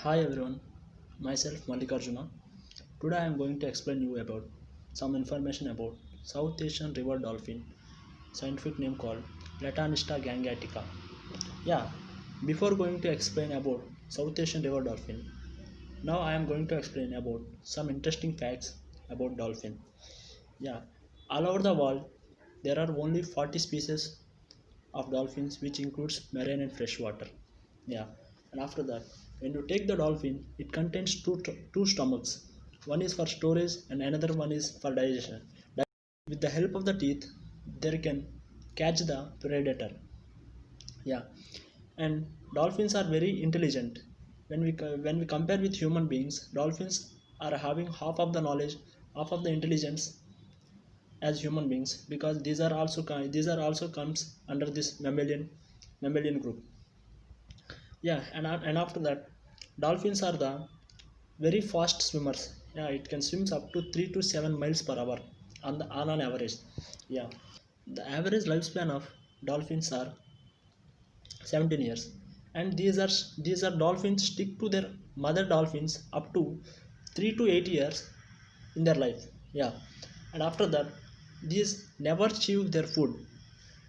Hi everyone, myself Mallikarjuna. Today I am going to explain you about some information about South Asian river dolphin, scientific name called Platanista gangetica. Yeah, before going to explain about South Asian river dolphin, now I am going to explain about some interesting facts about dolphin. Yeah, all over the world there are only 40 species of dolphins, which includes marine and freshwater. Yeah, and after that, when you take the dolphin, it contains two stomachs. One is for storage, and another one is for digestion. With the help of the teeth, they can catch the predator. Yeah, and dolphins are very intelligent. When we compare with human beings, dolphins are having half of the knowledge, half of the intelligence as human beings, because these are also comes under this mammalian group. Yeah, and after that, dolphins are the very fast swimmers. Yeah, it can swim up to 3 to 7 miles per hour on an average. Yeah, the average lifespan of dolphins are 17 years, and these are dolphins stick to their mother dolphins up to 3 to 8 years in their life. Yeah, and after that, these never chew their food,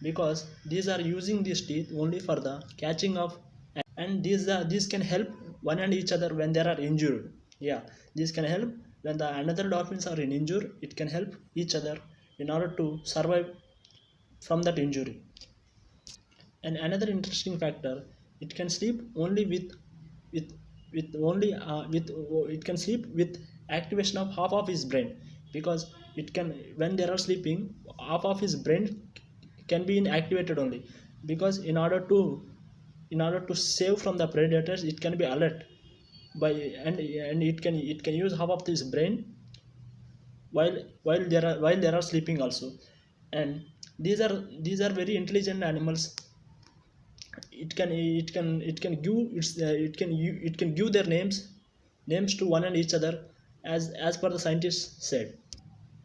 because these are using these teeth only for the catching of, and these can help one and each other when they are injured. Yeah, this can help when the another dolphins are in injury. It can help each other in order to survive from that injury. And another interesting factor, it can sleep only with with only with it can sleep with activation of half of his brain, because it can, when they are sleeping, half of his brain can be inactivated only, because in order to save from the predators, it can be alert by, and it can use half of this brain while they are sleeping also. And these are very intelligent animals. It can give their names to one and each other, as per the scientists said.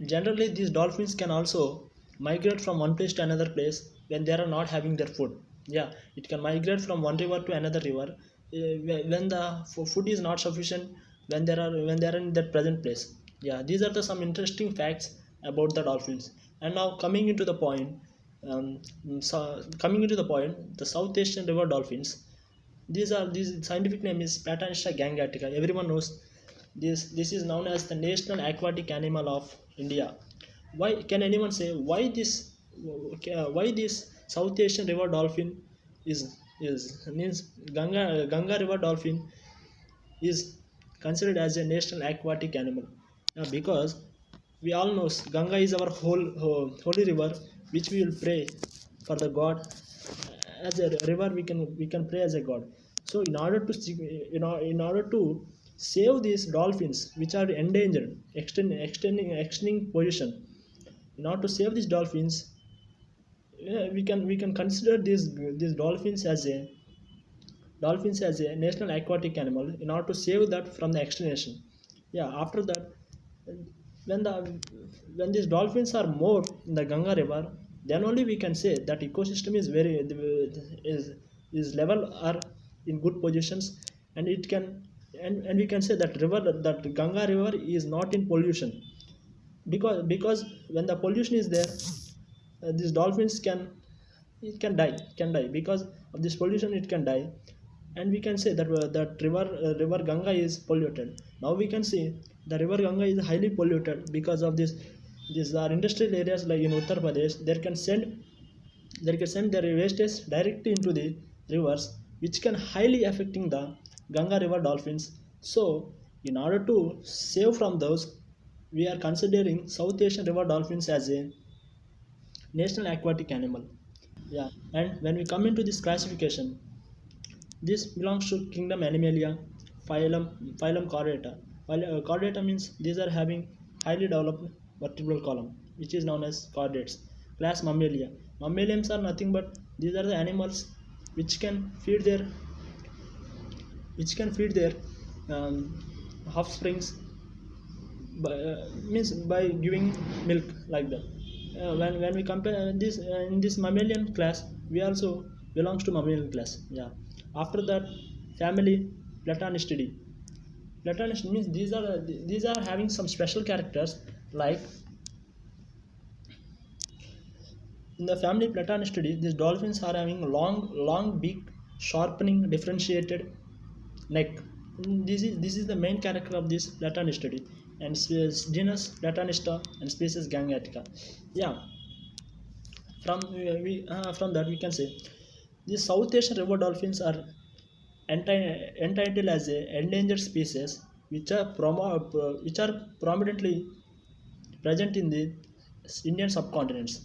Generally, these dolphins can also migrate from one place to another place when they are not having their food. Yeah, it can migrate from one river to another river when the food is not sufficient, when they are in that present place. Yeah, these are the some interesting facts about the dolphins. And now um, coming into the point, the South Asian river dolphins. These scientific name is Platanista gangetica. Everyone knows this. This is known as the national aquatic animal of India. Why can anyone say why this South Asian river dolphin is means Ganga river dolphin is considered as a national aquatic animal? Because we all know Ganga is our holy river, which we will pray for the God. As a river, we can pray as a God. So in order to save these dolphins, which are endangered, extending position, in order to save these dolphins, we can consider these dolphins as a national aquatic animal, in order to save that from the extinction. Yeah, after that, when the when these dolphins are more in the Ganga river, then only we can say that ecosystem is very is is level or in good positions. And it can, and we can say that Ganga river is not in pollution, because when the pollution is there, these dolphins can die because of this pollution. It can die. And we can say that river Ganga is polluted. Now we can see the river Ganga is highly polluted because of this. These are industrial areas like in Uttar Pradesh. They can send their wastes directly into the rivers, which can highly affecting the Ganga river dolphins. So in order to save from those, we are considering South Asian river dolphins as a national aquatic animal. Yeah, and when we come into this classification, this belongs to kingdom Animalia, phylum Chordata. Chordata means these are having highly developed vertebral column, which is known as chordates. Class Mammalia. Mammalians are nothing but these are the animals which can feed their which can feed their um, offsprings means by giving milk, like that. When we compare this in this mammalian class, we also belongs to mammalian class. Yeah, after that, family Platonictidae. Platonist means these are having some special characters, like in the family Platanistidae, these dolphins are having long beak, sharpening, differentiated neck. This is the main character of this Platanistidae, and genus Platanista and species Gangetica. Yeah, from that we can say these South Asian river dolphins are entitled as a endangered species, which are prominently present in the Indian subcontinents.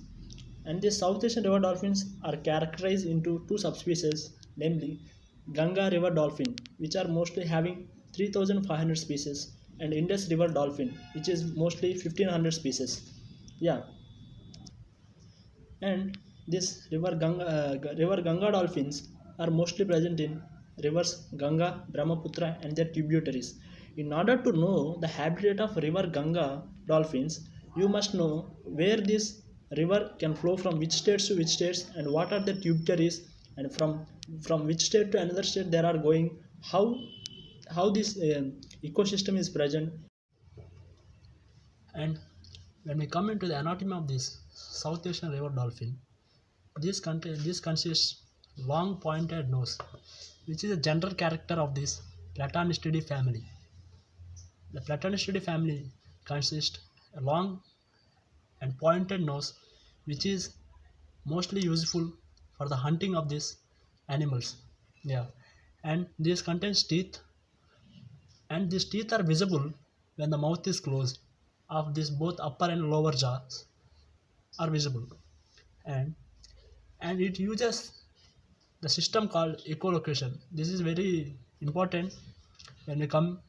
And the South Asian river dolphins are characterized into two subspecies, namely Ganga river dolphin, which are mostly having 3,500 species, and Indus river dolphin, which is mostly 1,500 species. Yeah, and this river Ganga dolphins are mostly present in rivers Ganga, Brahmaputra, and their tributaries. In order to know the habitat of river Ganga dolphins, you must know where this river can flow from which states to which states, and what are the tributaries, and from which state to another state they are going. How this ecosystem is present. And when we come into the anatomy of this South Asian river dolphin, this consists long pointed nose, which is a general character of this Platanistidae family. The Platanistidae family consists a long and pointed nose, which is mostly useful for the hunting of these animals. Yeah, and this contains teeth, and these teeth are visible when the mouth is closed. Of this, both upper and lower jaws are visible, and it uses the system called echolocation. This is very important when we come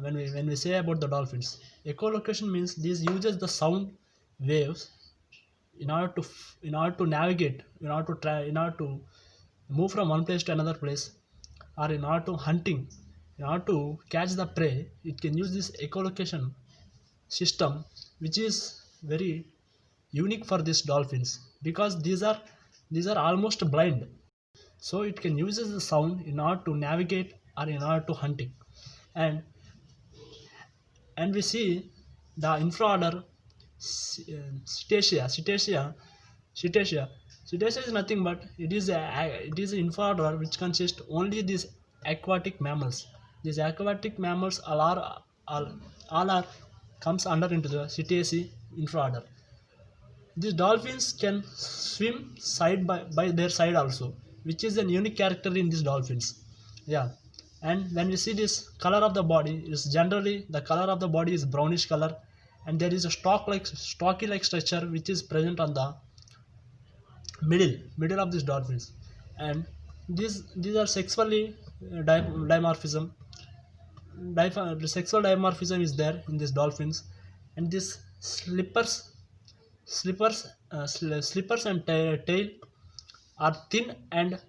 when we say about the dolphins. Echolocation means this uses the sound waves in order to navigate, in order to move from one place to another place, or in order to hunting, in order to catch the prey. It can use this echolocation system, which is very unique for these dolphins, because these are almost blind, so it can use the sound in order to navigate or in order to hunting. and we see the infraorder cetacea is nothing but it is an infraorder which consists only these aquatic mammals. These aquatic mammals all are comes under into the cetacea infraorder. These dolphins can swim by their side also, which is a unique character in these dolphins. Yeah, and when we see this color of the body, is generally the color of the body is brownish color, and there is a stocky like structure which is present on the middle of these dolphins. And these are sexually dimorphism. The sexual dimorphism is there in these dolphins, and these slippers and tail are thin and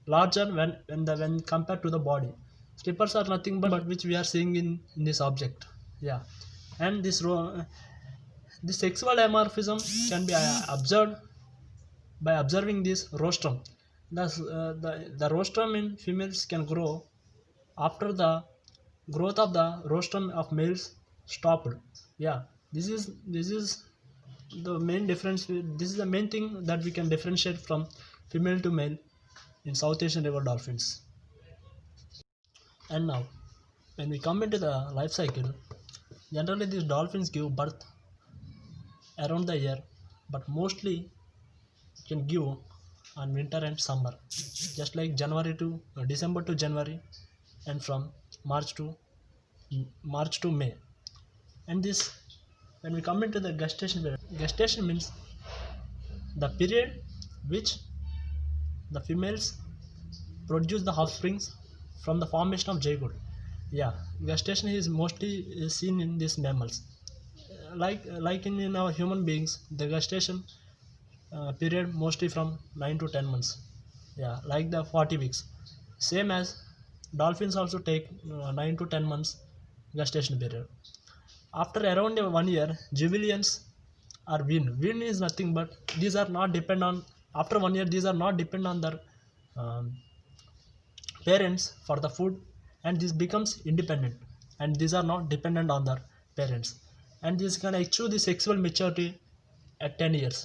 larger when compared to the body. Slippers are nothing but which we are seeing in this object. Yeah, and this sexual dimorphism can be observed by observing this rostrum. The rostrum in females can grow after the growth of the rostrum of males stopped. Yeah, this is the main difference. This is the main thing that we can differentiate from female to male in South Asian river dolphins. And now, when we come into the life cycle, generally these dolphins give birth around the year, but mostly can give on winter and summer, just like January to December to January, and from March to May. And this, when we come into the gestation period, gestation means the period which the females produce the offsprings from the formation of zygote. Yeah, gestation is mostly seen in these mammals. Like in our human beings, the gestation period mostly from 9 to 10 months. Yeah, like the 40 weeks. Same as dolphins also take 9 to 10 months gestation period. After around 1 year, jubillions are weaned. Weaned is nothing but these are not depend on, after 1 year these are not depend on their parents for the food and this becomes independent, and these are not dependent on their parents, and this can achieve the sexual maturity at 10 years,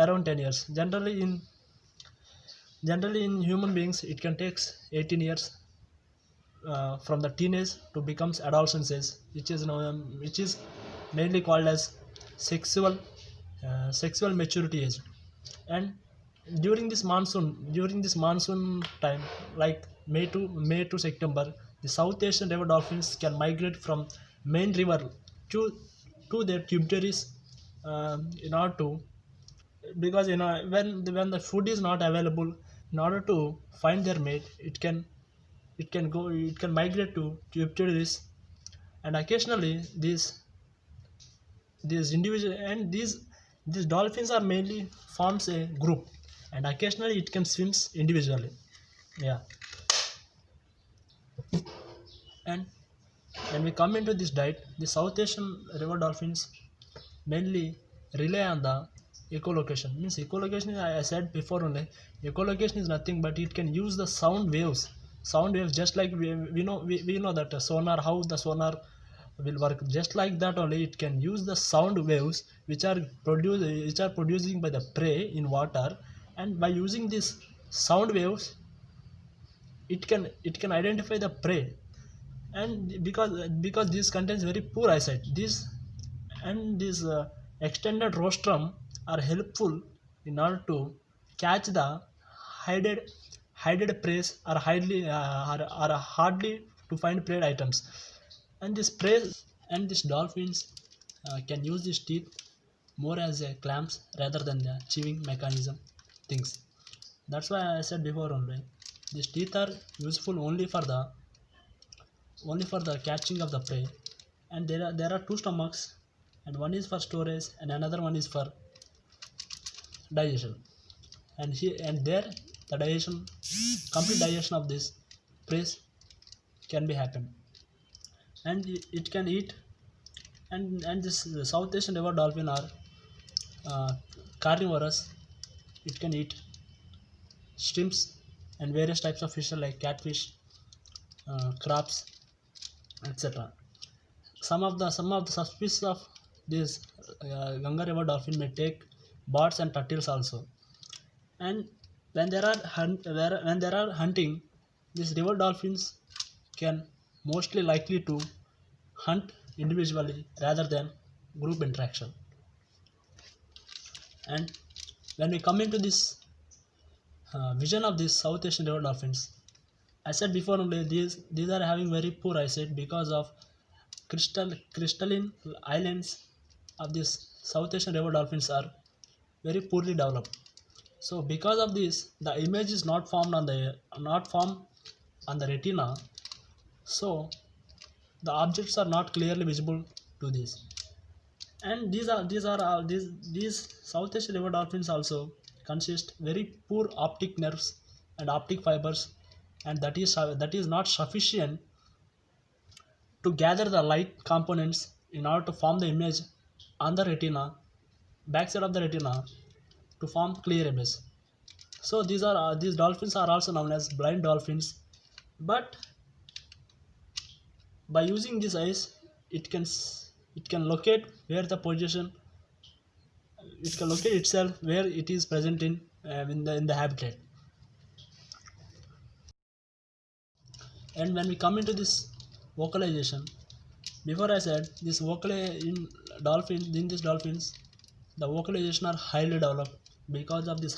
around 10 years. Generally in human beings it can take 18 years from the teenage to becomes adolescence age, which is mainly called as sexual maturity age. And during this monsoon time, like May to September, the South Asian river dolphins can migrate from main river to their tributaries, in order to, because when the food is not available, in order to find their mate, it can migrate to tributaries. And occasionally these individual and these dolphins are mainly forms a group, and occasionally it can swims individually. Yeah. And when we come into this diet, the South Asian river dolphins mainly rely on the echolocation. Means echolocation, I said before only, echolocation is nothing but it can use the sound waves, just like we know that sonar, how the sonar will work. Just like that only, it can use the sound waves which are producing by the prey in water. And by using these sound waves, it can identify the prey. And because this contains very poor eyesight, this extended rostrum are helpful in order to catch the hidden prey, or hardly to find prey items. And this prey and these dolphins can use these teeth more as a clamps rather than the chewing mechanism things. That's why I said before only, these teeth are useful only for the catching of the prey. And there are two stomachs, and one is for storage and another one is for digestion. And here and there, the complete digestion of this prey can be happen. And it can eat. And this South Asian river dolphin are uh, carnivorous. It can eat shrimps and various types of fish like catfish, crabs, etc. Some of the subspecies of this Ganga river dolphin may take birds and turtles also. And when there are hunting, these river dolphins can mostly likely to hunt individually rather than group interaction. And when we come into this vision of these South Asian river dolphins, I said before only, these are having very poor eyesight because of crystalline islands of these South Asian river dolphins are very poorly developed. So because of this, the image is not formed on the retina. So the objects are not clearly visible to this. And these South Asian river dolphins also consist very poor optic nerves and optic fibers, and that is not sufficient to gather the light components in order to form the image on the retina, backside of the retina, to form clear image. So these dolphins are also known as blind dolphins. But by using this eyes, it can locate where the position, it can locate itself where it is present in the habitat. And when we come into this vocalization, before I said this vocal in these dolphins, the vocalization are highly developed. Because of this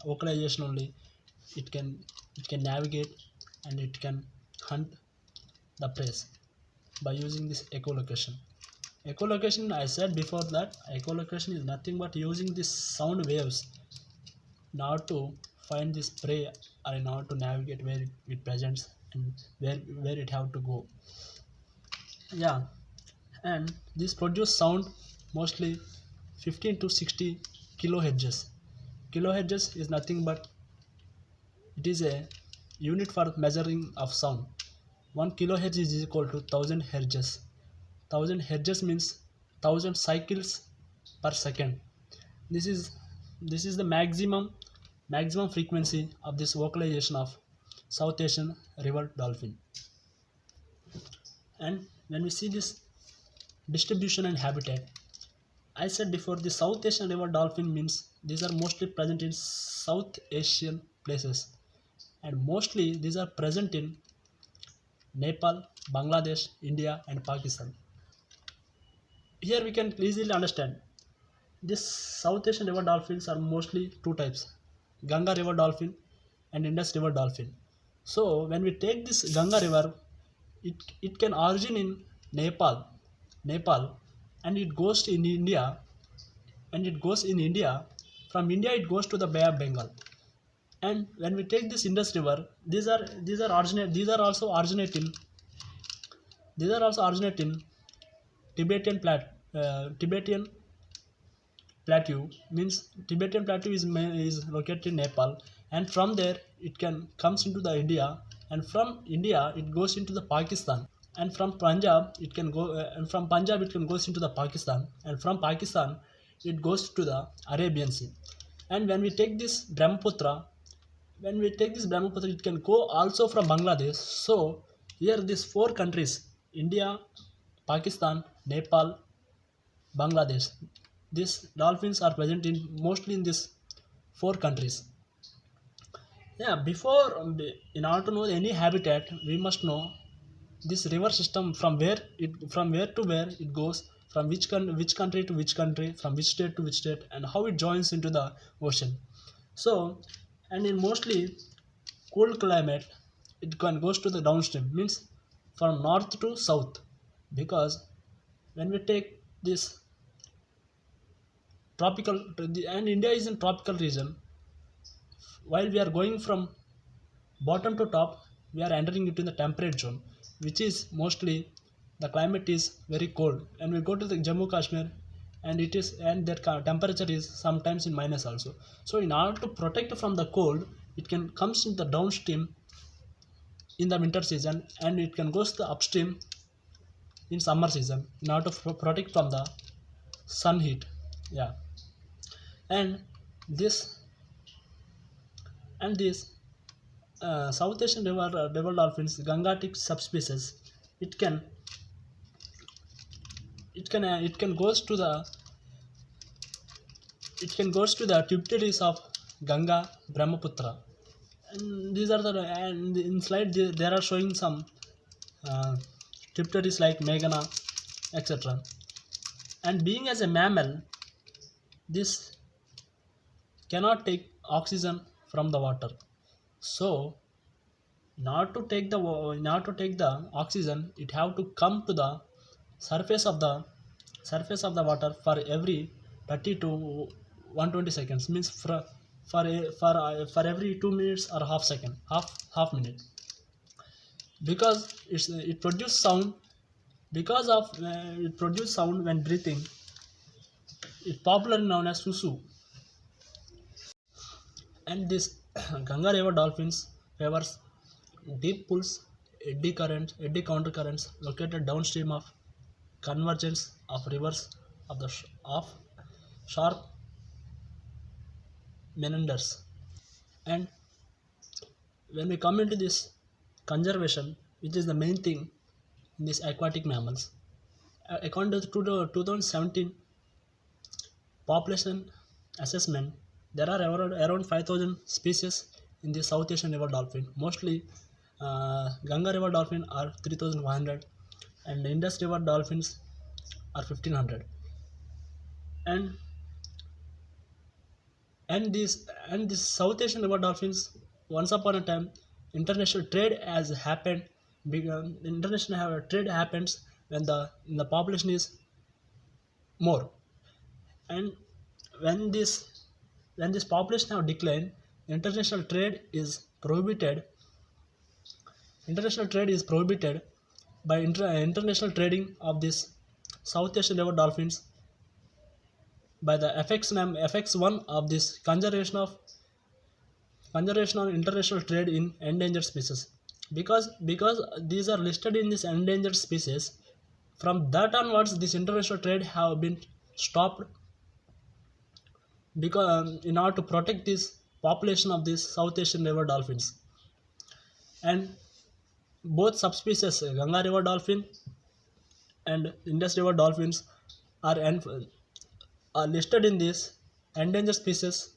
vocalization only, it can navigate, and it can hunt the prey by using this echolocation. Echolocation, I said before that echolocation is nothing but using these sound waves in order to find this prey, or in order to navigate where it presents and where it have to go. Yeah. And this produce sound mostly 15 to 60 kilohertz. Kilohertz is nothing but it is a unit for measuring of sound. 1 kilohertz is equal to 1000 hertz. 1000 hertz means 1000 cycles per second. This is the maximum frequency of this vocalization of South Asian river dolphin. And when we see this distribution and habitat, I said before the South Asian river dolphin means these are mostly present in South Asian places, and mostly these are present in Nepal, Bangladesh, India, and Pakistan. Here we can easily understand this South Asian river dolphins are mostly two types: Ganga river dolphin and Indus river dolphin. So when we take this Ganga river, it can origin in Nepal, and it goes in India, From India, it goes to the Bay of Bengal. And when we take this Indus River, these are also originate in Tibetan plateau. Means Tibetan plateau is located in Nepal, and from there it can comes into the India, and from India it goes into the Pakistan, and from Punjab it can goes into the Pakistan, and from Pakistan it goes to the Arabian Sea. And when we take this Brahmaputra, it can go also from Bangladesh. So here these four countries: India, Pakistan, Nepal, Bangladesh. These dolphins are present in mostly in these four countries. Yeah, in order to know any habitat, we must know this river system from where to where it goes, from which country to which country, from which state to which state, and how it joins into the ocean. So, and in mostly cold climate, it can goes to the downstream, means from north to south, because when we take this and India is in tropical region. While we are going from bottom to top, we are entering into the temperate zone, which is mostly the climate is very cold. And we go to the Jammu Kashmir, and that temperature is sometimes in minus also. So in order to protect from the cold, it can comes in the downstream in the winter season, and it can goes to the upstream in summer season in order to protect from the sun heat. Yeah. And this this South Asian river dolphins, Gangetic subspecies, it can it can goes to the tributaries of Ganga, Brahmaputra, and these are the and in slide there are showing some uh, tributaries like Meghana, etc. And being as a mammal, this cannot take oxygen from the water. So in order to take the oxygen, it have to come to the surface of the water for every 30 to 120 seconds, means for every 2 minutes or half minute, because it produces sound. Because of it produces sound when breathing, it's popularly known as susu. And this Ganga river dolphins favors deep pools, eddy counter currents located downstream of convergence of rivers of sharp meanders. And when we come into this conservation, which is the main thing in these aquatic mammals, according to the 2017 population assessment, there are around 5,000 species in the South Asian river dolphin. Mostly, Ganga river dolphin are 3,100, and the Indus river dolphins are 1,500. And these South Asian river dolphins, once upon a time, international trade has happened. International trade happens when the population is more, and when this population have declined, international trade is prohibited. International trade is prohibited by international trading of this South Asian river dolphins by the FX1 of this conservation of international trade in endangered species. Because these are listed in this endangered species, from that onwards this international trade have been stopped, because in order to protect this population of these South Asian river dolphins. and both subspecies Ganga river dolphin and Indus river dolphins are are listed in this endangered species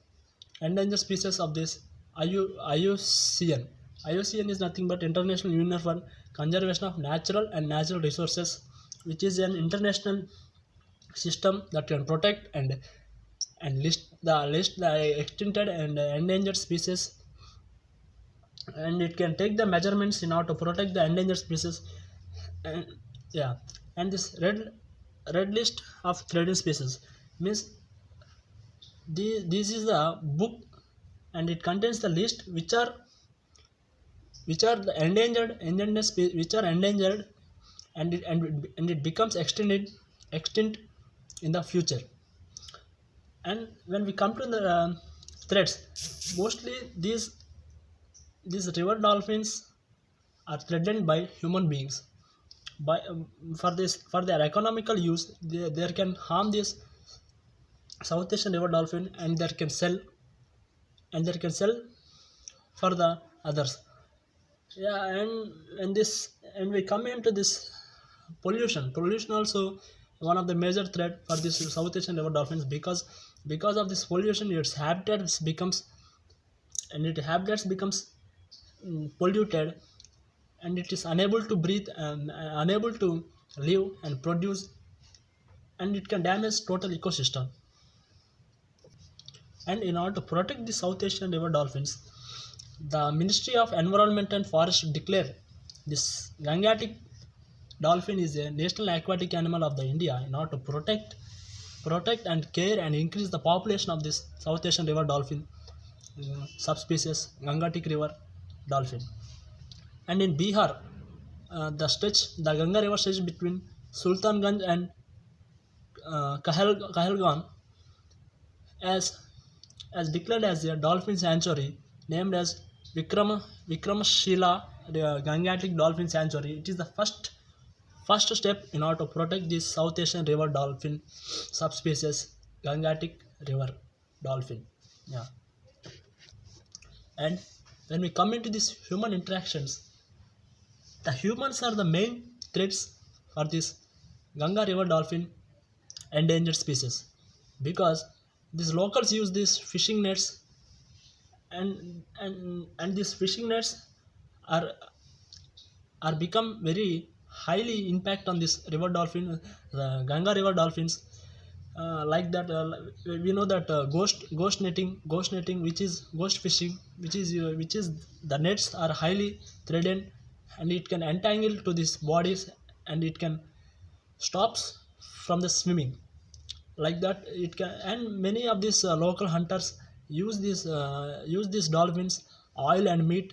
of this IUCN. IUCN is nothing but International Union for Conservation of Natural and Natural Resources, which is an international system that can protect and list the extincted and endangered species, and it can take the measurements in order to protect the endangered species. And yeah, and this red list of threatened species means this is the book, and it contains the list which are the endangered species which are endangered, and it becomes extinct in the future. And when we come to the threats, mostly these river dolphins are threatened by human beings. By for their economical use, they can harm this South Asian river dolphin, and they can sell for the others. Yeah, and we come into this pollution also one of the major threat for this South Asian river dolphins, because of this pollution its habitats becomes polluted, and it is unable to breathe and unable to live and produce, and it can damage total ecosystem. And in order to protect the South Asian river dolphins, the Ministry of Environment and Forest declared this Gangetic dolphin is a national aquatic animal of the India, in order to protect and care and increase the population of this South Asian river dolphin subspecies Gangetic river dolphin. And in Bihar, the Ganga river stretch between Sultanganj and Kahalgan as declared as a dolphin sanctuary, named as Vikramashila Gangetic Dolphin Sanctuary. It is the first step in order to protect this South Asian river dolphin subspecies Gangetic river dolphin. Yeah. And when we come into these human interactions, the humans are the main threats for this Ganga river dolphin endangered species, because these locals use these fishing nets, and these fishing nets are become very highly impact on this river dolphin, the Ganga river dolphins. Like that, we know that ghost netting, which is ghost fishing, which is the nets are highly threatened, and it can entangle to these bodies, and it can stops from the swimming. Like that, it can, and many of these local hunters use these dolphins oil and meat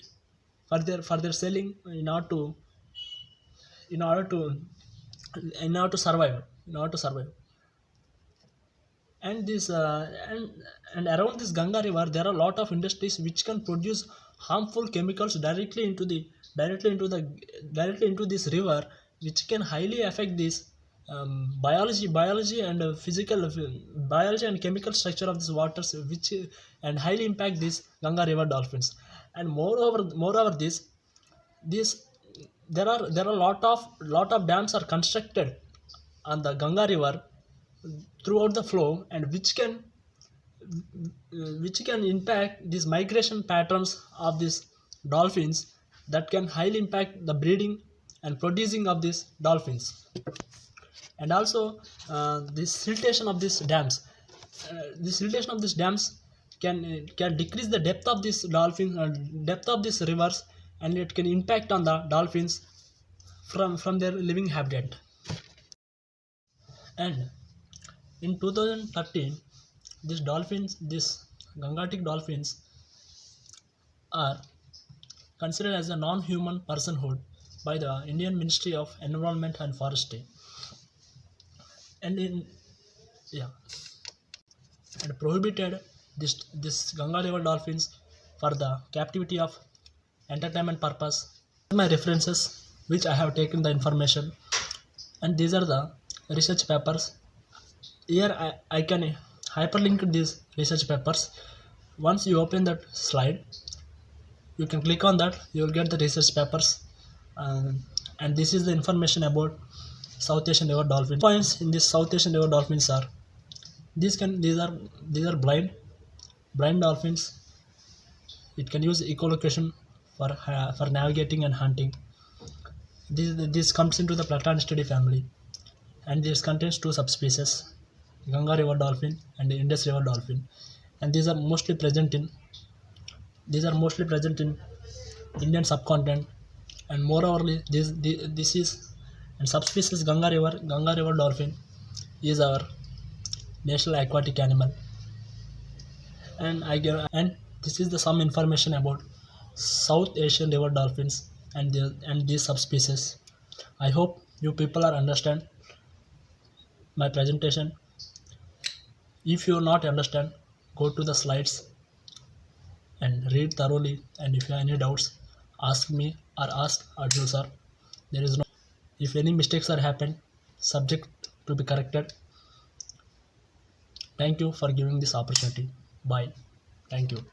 for their selling, in order to survive. And this and around this Ganga river, there are a lot of industries which can produce harmful chemicals directly into this river, which can highly affect this biology and biology and chemical structure of these waters, which and highly impact these Ganga river dolphins. And moreover this there are lot of dams are constructed on the Ganga river throughout the flow, and which can impact these migration patterns of these dolphins, that can highly impact the breeding and producing of these dolphins. And also, this siltation of these dams can decrease the depth of this depth of these rivers, and it can impact on the dolphins from their living habitat. And in 2013, these Gangetic dolphins are considered as a non-human personhood by the Indian Ministry of Environment and Forestry. And yeah, and prohibited this Ganga river dolphins for the captivity of entertainment purpose. My references, which I have taken the information, and these are the research papers. Here I can hyperlink these research papers. Once you open that slide, You can click on that, you will get the research papers. um, and this is the information about South Asian river dolphin. Points in this South Asian river dolphins are these are blind dolphins. It can use echolocation for navigating and hunting. This comes into the Platanistidae family, and this contains two subspecies, Ganga river dolphin and the Indus river dolphin, and these are mostly present in Indian subcontinent, and moreover, this is and subspecies Ganga river dolphin is our national aquatic animal, and this is the some information about South Asian river dolphins and these subspecies. I hope you people are understand my presentation. If you not understand, go to the slides and read thoroughly. And if you have any doubts, ask me or ask Arjun sir. There is no. If any mistakes are happened, subject to be corrected. Thank you for giving this opportunity. Bye. Thank you.